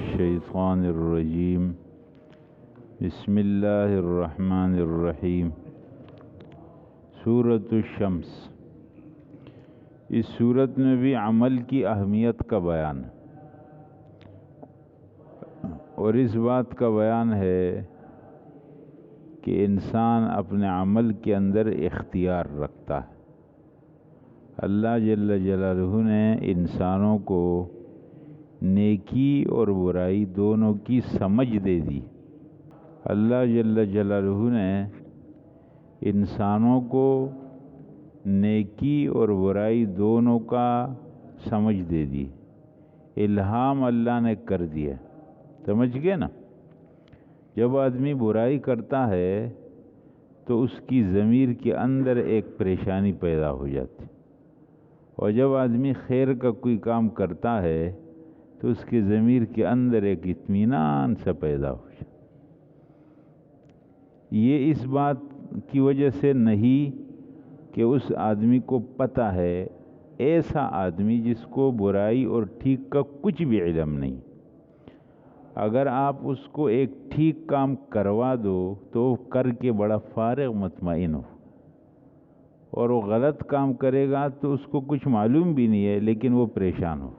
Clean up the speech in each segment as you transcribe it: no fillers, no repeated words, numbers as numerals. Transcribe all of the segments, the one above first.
الشیطان الرجیم بسم اللہ الرحمن الرحیم۔ سورۃ الشمس، اس سورت میں بھی عمل کی اہمیت کا بیان ہے اور اس بات کا بیان ہے کہ انسان اپنے عمل کے اندر اختیار رکھتا ہے۔ اللہ جل جلالہ نے انسانوں کو نیکی اور برائی دونوں کی سمجھ دے دی۔ اللہ جل جلالہ نے انسانوں کو نیکی اور برائی دونوں کا سمجھ دے دی، الہام اللہ نے کر دیا۔ سمجھ گئے نا؟ جب آدمی برائی کرتا ہے تو اس کی ضمیر کے اندر ایک پریشانی پیدا ہو جاتی، اور جب آدمی خیر کا کوئی کام کرتا ہے تو اس کے ضمیر کے اندر ایک اطمینان سا پیدا ہو جاتا۔ یہ اس بات کی وجہ سے نہیں کہ اس آدمی کو پتہ ہے، ایسا آدمی جس کو برائی اور ٹھیک کا کچھ بھی علم نہیں، اگر آپ اس کو ایک ٹھیک کام کروا دو تو کر کے بڑا فارغ مطمئن ہو، اور وہ غلط کام کرے گا تو اس کو کچھ معلوم بھی نہیں ہے لیکن وہ پریشان ہو۔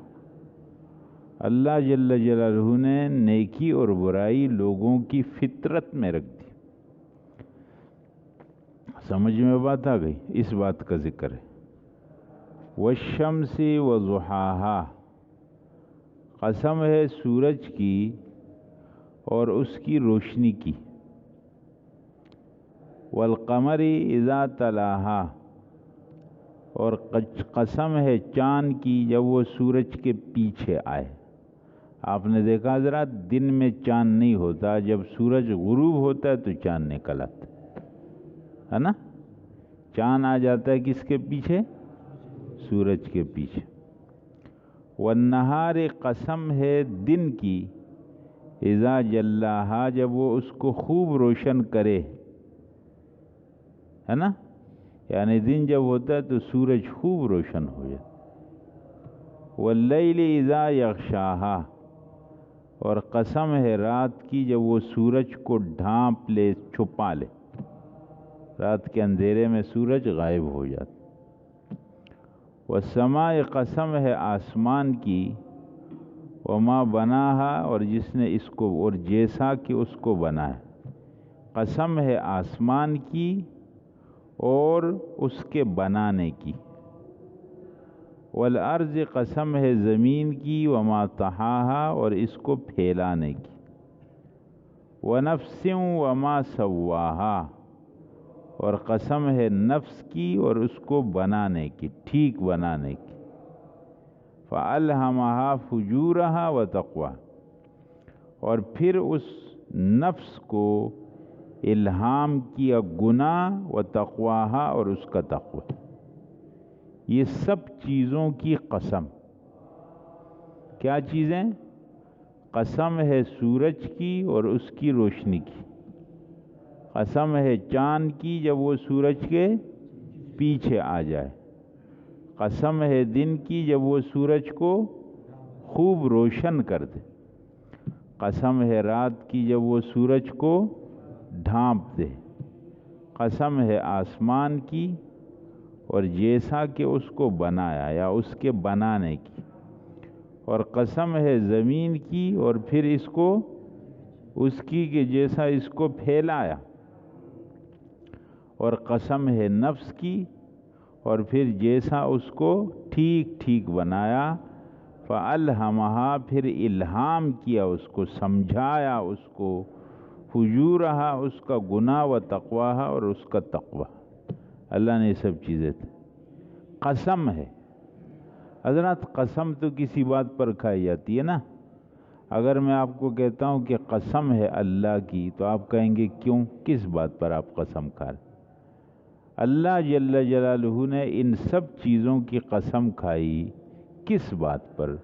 اللہ جل جلالہ نے نیکی اور برائی لوگوں کی فطرت میں رکھ دی۔ سمجھ میں بات آ گئی؟ اس بات کا ذکر ہے۔ والشمس وضحاہا، قسم ہے سورج کی اور اس کی روشنی کی۔ والقمر اذا تلاہا، اور قسم ہے چاند کی جب وہ سورج کے پیچھے آئے۔ آپ نے دیکھا ذرا، دن میں چاند نہیں ہوتا، جب سورج غروب ہوتا ہے تو چاند نکل آتا ہے نا؟ چاند آ جاتا ہے کس کے پیچھے؟ سورج کے پیچھے۔ والنہار، قسم ہے دن کی، اذا جلاہا، جب وہ اس کو خوب روشن کرے، ہے نا؟ یعنی دن جب ہوتا ہے تو سورج خوب روشن ہو جاتا۔ واللیل اذا یغشاہا، اور قسم ہے رات کی جب وہ سورج کو ڈھانپ لے، چھپا لے، رات کے اندھیرے میں سورج غائب ہو جاتا۔ والسماء، قسم ہے آسمان کی، وما بناہا، اور جس نے اس کو اور جیسا کہ اس کو بنایا، قسم ہے آسمان کی اور اس کے بنانے کی۔ والارض، قسم ہے زمین کی، وما طحاہا، اور اس کو پھیلانے کی۔ ونفس وما سواہا، اور قسم ہے نفس کی اور اس کو بنانے کی، ٹھیک بنانے کی۔ فألہمہا فجورہا وتقواہا، اور پھر اس نفس کو الہام کیا گناہ و تقواہا، اور اس کا تقوی۔ یہ سب چیزوں کی قسم۔ کیا چیزیں؟ قسم ہے سورج کی اور اس کی روشنی کی، قسم ہے چاند کی جب وہ سورج کے پیچھے آ جائے، قسم ہے دن کی جب وہ سورج کو خوب روشن کر دے، قسم ہے رات کی جب وہ سورج کو ڈھانپ دے، قسم ہے آسمان کی اور جیسا کہ اس کو بنایا یا اس کے بنانے کی، اور قسم ہے زمین کی اور پھر اس کو اس کی کہ جیسا اس کو پھیلایا، اور قسم ہے نفس کی اور پھر جیسا اس کو ٹھیک ٹھیک بنایا۔ فألہمہا، پھر الہام کیا اس کو، سمجھایا اس کو، فجورہا، اس کا گناہ، و تقواہا، اور اس کا تقوی۔ اللہ نے یہ سب چیزیں قسم ہے۔ حضرات، قسم تو کسی بات پر کھائی جاتی ہے نا۔ اگر میں آپ کو کہتا ہوں کہ قسم ہے اللہ کی تو آپ کہیں گے کیوں؟ کس بات پر آپ قسم کھا رہے؟ اللہ جل جلالہ نے ان سب چیزوں کی قسم کھائی، کس بات پر؟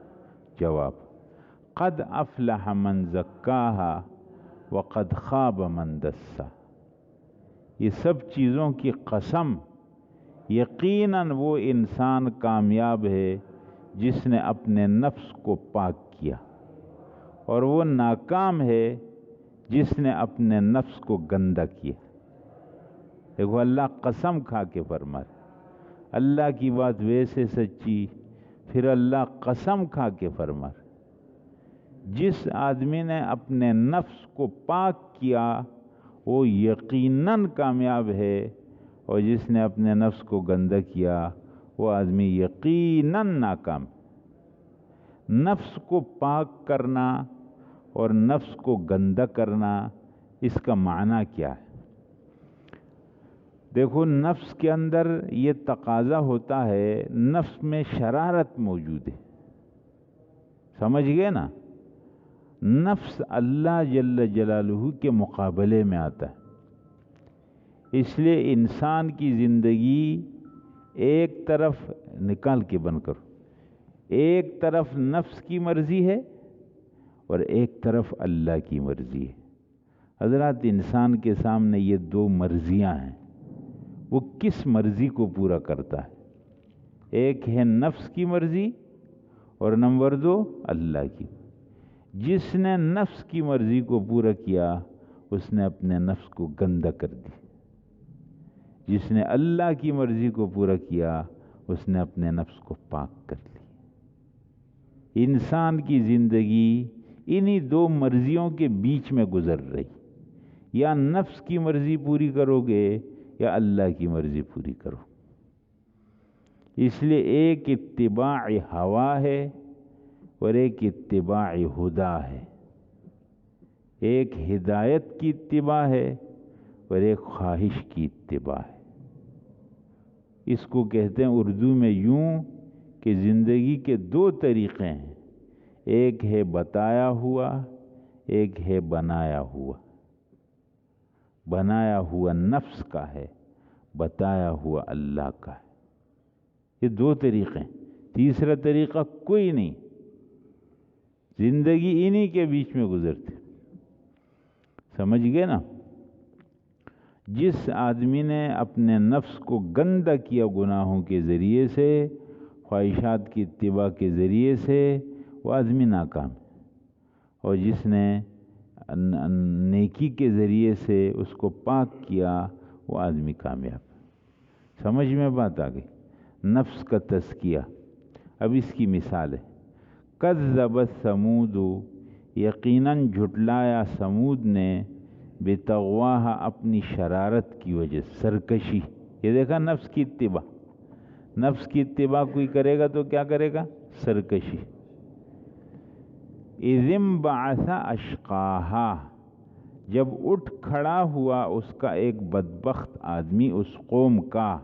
جواب: قد افلح من زکاہا وقد خاب من دسا۔ یہ سب چیزوں کی قسم، یقیناً وہ انسان کامیاب ہے جس نے اپنے نفس کو پاک کیا، اور وہ ناکام ہے جس نے اپنے نفس کو گندا کیا۔ دیکھو اللہ قسم کھا کے فرما رہا، اللہ کی بات ویسے سچی، پھر اللہ قسم کھا کے فرما رہا، جس آدمی نے اپنے نفس کو پاک کیا وہ یقیناً کامیاب ہے، اور جس نے اپنے نفس کو گندا کیا وہ آدمی یقیناً ناکام۔ نفس کو پاک کرنا اور نفس کو گندا کرنا، اس کا معنی کیا ہے؟ دیکھو نفس کے اندر یہ تقاضا ہوتا ہے، نفس میں شرارت موجود ہے، سمجھ گئے نا؟ نفس اللہ جل جلالہ کے مقابلے میں آتا ہے، اس لیے انسان کی زندگی ایک طرف نکال کے بند کرو، ایک طرف نفس کی مرضی ہے اور ایک طرف اللہ کی مرضی ہے۔ حضرات انسان کے سامنے یہ دو مرضیاں ہیں، وہ کس مرضی کو پورا کرتا ہے؟ ایک ہے نفس کی مرضی اور نمبر 2 اللہ کی۔ جس نے نفس کی مرضی کو پورا کیا اس نے اپنے نفس کو گندا کر دی، جس نے اللہ کی مرضی کو پورا کیا اس نے اپنے نفس کو پاک کر لی۔ انسان کی زندگی انہی دو مرضیوں کے بیچ میں گزر رہی، یا نفس کی مرضی پوری کرو گے یا اللہ کی مرضی پوری کرو۔ اس لیے ایک اتباع ہوا ہے اور ایک اتباع ہدا ہے، ایک ہدایت کی اتباع ہے اور ایک خواہش کی اتباع ہے۔ اس کو کہتے ہیں اردو میں یوں کہ زندگی کے دو طریقے ہیں، ایک ہے بتایا ہوا، ایک ہے بنایا ہوا۔ بنایا ہوا نفس کا ہے، بتایا ہوا اللہ کا ہے۔ یہ دو طریقے ہیں، تیسرا طریقہ کوئی نہیں۔ زندگی انہی کے بیچ میں گزرتی، سمجھ گئے نا؟ جس آدمی نے اپنے نفس کو گندا کیا گناہوں کے ذریعے سے، خواہشات کی اتباع کے ذریعے سے، وہ آدمی ناکام ہے، اور جس نے نیکی کے ذریعے سے اس کو پاک کیا وہ آدمی کامیاب ہے۔ سمجھ میں بات آ گئی؟ نفس کا تزکیہ۔ اب اس کی مثال ہے، کذبت ثمود، یقیناً جھٹلایا سمود نے، بتغواہا اپنی شرارت کی وجہ، سرکشی۔ یہ دیکھا نفس کی اتباع، نفس کی اتباع کوئی کرے گا تو کیا کرے گا؟ سرکشی۔ اذ انبعث اشقاہا، جب اٹھ کھڑا ہوا اس کا ایک بدبخت آدمی اس قوم کا،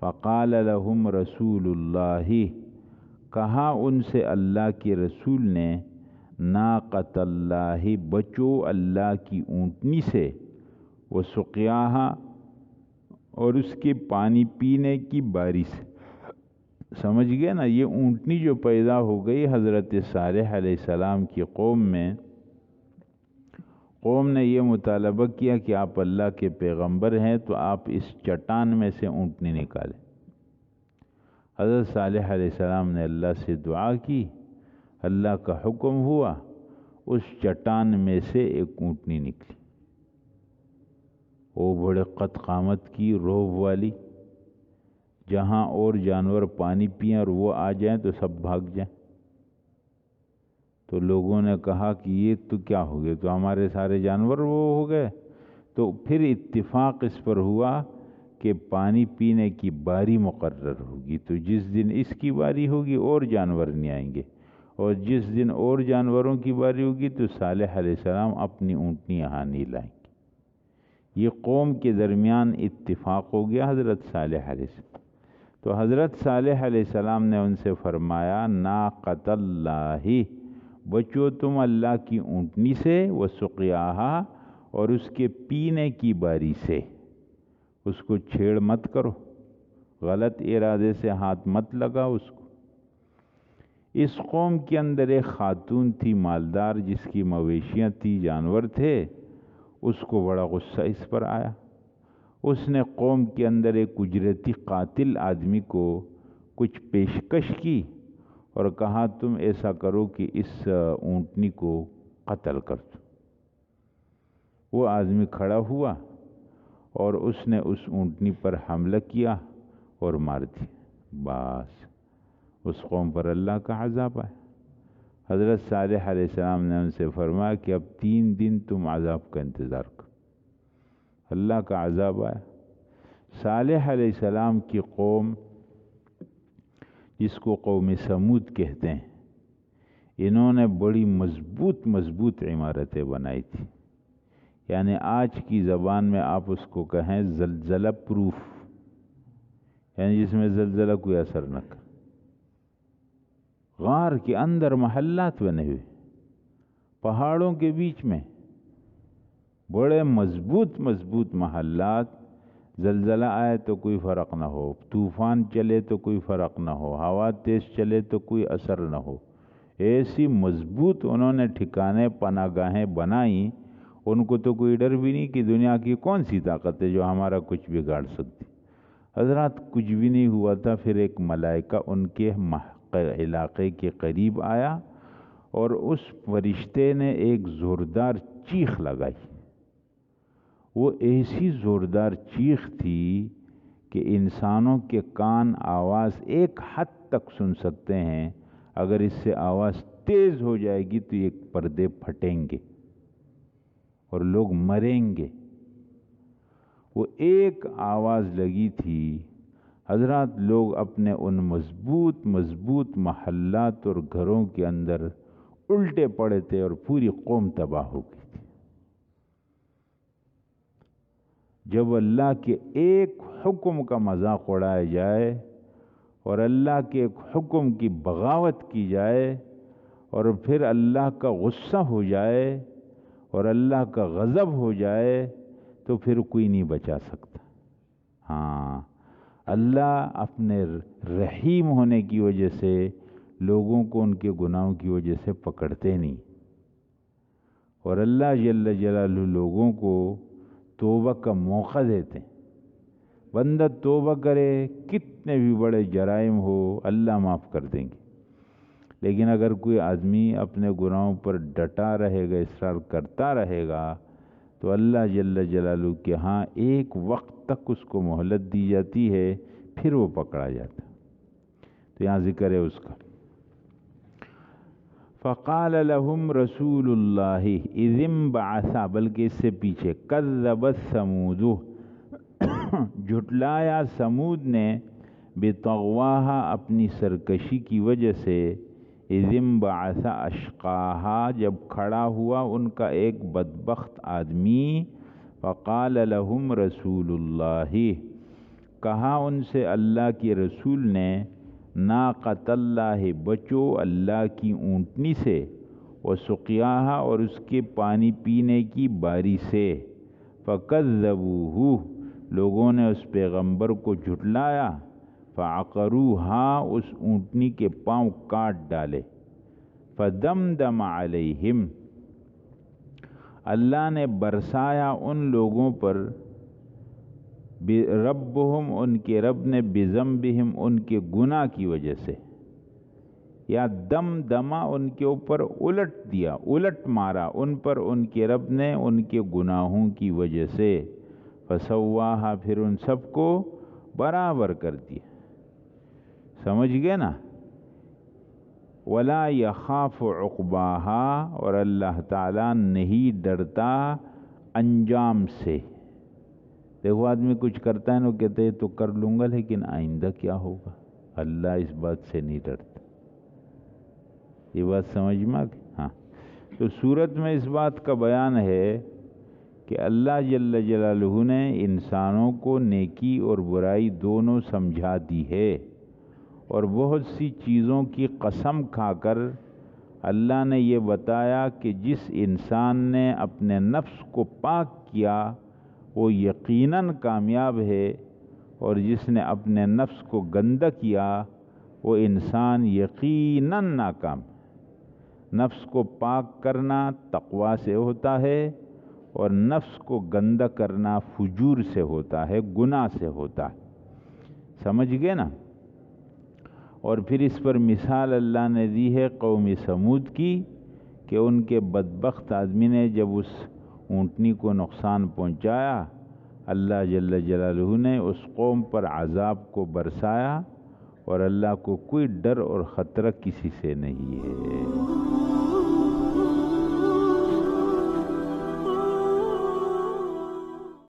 فقال لهم رسول اللہ، کہا ان سے اللہ کے رسول نے، ناقۃ اللہ، بچو اللہ کی اونٹنی سے، وسقیاہا، اور اس کے پانی پینے کی باری سے۔ سمجھ گئے نا؟ یہ اونٹنی جو پیدا ہو گئی حضرت صالح علیہ السلام کی قوم میں، قوم نے یہ مطالبہ کیا کہ آپ اللہ کے پیغمبر ہیں تو آپ اس چٹان میں سے اونٹنی نکالیں۔ حضرت صالح علیہ السلام نے اللہ سے دعا کی، اللہ کا حکم ہوا، اس چٹان میں سے ایک اونٹنی نکلی، وہ بڑے قد قامت کی، روب والی، جہاں اور جانور پانی پئیں اور وہ آ جائیں تو سب بھاگ جائیں۔ تو لوگوں نے کہا کہ یہ تو کیا ہو گیا، تو ہمارے سارے جانور وہ ہو گئے۔ تو پھر اتفاق اس پر ہوا کہ پانی پینے کی باری مقرر ہوگی، تو جس دن اس کی باری ہوگی اور جانور نہیں آئیں گے، اور جس دن اور جانوروں کی باری ہوگی تو صالح علیہ السلام اپنی اونٹنی یہاں نہیں لائیں گے۔ یہ قوم کے درمیان اتفاق ہو گیا حضرت صالح علیہ السلام۔ تو حضرت صالح علیہ السلام نے ان سے فرمایا، ناقۃ اللہ، بچو تم اللہ کی اونٹنی سے، وسقیاہا، اور اس کے پینے کی باری سے، اس کو چھیڑ مت کرو، غلط ارادے سے ہاتھ مت لگا اس کو۔ اس قوم کے اندر ایک خاتون تھی مالدار، جس کی مویشیاں تھی، جانور تھے، اس کو بڑا غصہ اس پر آیا۔ اس نے قوم کے اندر ایک اجرتی قاتل آدمی کو کچھ پیشکش کی، اور کہا تم ایسا کرو کہ اس اونٹنی کو قتل کر دو۔ وہ آدمی کھڑا ہوا اور اس نے اس اونٹنی پر حملہ کیا اور مار دی۔ بس اس قوم پر اللہ کا عذاب آیا۔ حضرت صالح علیہ السلام نے ان سے فرمایا کہ اب 3 دن تم عذاب کا انتظار کرو۔ اللہ کا عذاب آیا۔ صالح علیہ السلام کی قوم، جس کو قوم سمود کہتے ہیں، انہوں نے بڑی مضبوط عمارتیں بنائی تھی، یعنی آج کی زبان میں آپ اس کو کہیں زلزلہ پروف، یعنی جس میں زلزلہ کوئی اثر نہ کرے۔ غار کے اندر محلات بنے ہوئے، پہاڑوں کے بیچ میں بڑے مضبوط محلات، زلزلہ آئے تو کوئی فرق نہ ہو، طوفان چلے تو کوئی فرق نہ ہو، ہوا تیز چلے تو کوئی اثر نہ ہو، ایسی مضبوط انہوں نے ٹھکانے پناہ گاہیں بنائیں۔ ان کو تو کوئی ڈر بھی نہیں کہ دنیا کی کون سی طاقت ہے جو ہمارا کچھ بگاڑ سکتی۔ حضرات کچھ بھی نہیں ہوا تھا، پھر ایک ملائکہ ان کے علاقے کے قریب آیا اور اس فرشتے نے ایک زوردار چیخ لگائی۔ وہ ایسی زوردار چیخ تھی کہ انسانوں کے کان آواز ایک حد تک سن سکتے ہیں، اگر اس سے آواز تیز ہو جائے گی تو یہ پردے پھٹیں گے اور لوگ مریں گے۔ وہ ایک آواز لگی تھی، حضرات لوگ اپنے ان مضبوط محلات اور گھروں کے اندر الٹے پڑے تھے اور پوری قوم تباہ ہو گئی تھی۔ جب اللہ کے ایک حکم کا مذاق اڑایا جائے اور اللہ کے ایک حکم کی بغاوت کی جائے اور پھر اللہ کا غصہ ہو جائے اور اللہ کا غضب ہو جائے تو پھر کوئی نہیں بچا سکتا۔ ہاں، اللہ اپنے رحیم ہونے کی وجہ سے لوگوں کو ان کے گناہوں کی وجہ سے پکڑتے نہیں، اور اللہ جل جلالہ لوگوں کو توبہ کا موقع دیتے ہیں۔ بندہ توبہ کرے، کتنے بھی بڑے جرائم ہو اللہ معاف کر دیں گے، لیکن اگر کوئی آدمی اپنے گناہوں پر ڈٹا رہے گا، اصرار کرتا رہے گا، تو اللہ جل جلالہ کے ہاں ایک وقت تک اس کو مہلت دی جاتی ہے، پھر وہ پکڑا جاتا۔ تو یہاں ذکر ہے اس کا۔ فقال لهم رسول اللہ اذ انبعث، بلکہ اس سے پیچھے کذبت ثمود، جھٹلایا سمود نے، بطغواہا، اپنی سرکشی کی وجہ سے، اذ انبعث اشقاہا، جب کھڑا ہوا ان کا ایک بدبخت آدمی، فقال لهم رسول اللہ، کہا ان سے اللہ کے رسول نے، ناقۃ اللہ، بچو اللہ کی اونٹنی سے، وسقیاہا، اور اس کے پانی پینے کی باری سے، فکذبوہ، لوگوں نے اس پیغمبر کو جھٹلایا، فعقروہا، اس اونٹنی کے پاؤں کاٹ ڈالے، فدمدم علیہم، اللہ نے برسایا ان لوگوں پر، ربہم، ان کے رب نے، بذنبہم، ان کے گناہ کی وجہ سے، یا دمدما، ان کے اوپر الٹ دیا، الٹ مارا ان پر ان کے رب نے ان کے گناہوں کی وجہ سے، فسواہا، پھر ان سب کو برابر کر دیا۔ سمجھ گئے نا؟ ولا یخاف عقباہا، اور اللہ تعالیٰ نہیں ڈرتا انجام سے۔ دیکھو آدمی کچھ کرتا ہے نا، کہتے ہیں تو کر لوں گا لیکن آئندہ کیا ہوگا، اللہ اس بات سے نہیں ڈرتا۔ یہ بات سمجھ میں آ گئی؟ ہاں، تو سورت میں اس بات کا بیان ہے کہ اللہ جل جلالہ نے انسانوں کو نیکی اور برائی دونوں سمجھا دی ہے، اور بہت سی چیزوں کی قسم کھا کر اللہ نے یہ بتایا کہ جس انسان نے اپنے نفس کو پاک کیا وہ یقیناً کامیاب ہے، اور جس نے اپنے نفس کو گندہ کیا وہ انسان یقیناً ناکام۔ نفس کو پاک کرنا تقوی سے ہوتا ہے، اور نفس کو گندہ کرنا فجور سے ہوتا ہے، گناہ سے ہوتا ہے۔ سمجھ گئے نا؟ اور پھر اس پر مثال اللہ نے دی ہے قوم سمود کی کہ ان کے بدبخت آدمی نے جب اس اونٹنی کو نقصان پہنچایا، اللہ جل جلالہ نے اس قوم پر عذاب کو برسایا، اور اللہ کو کوئی ڈر اور خطرہ کسی سے نہیں ہے۔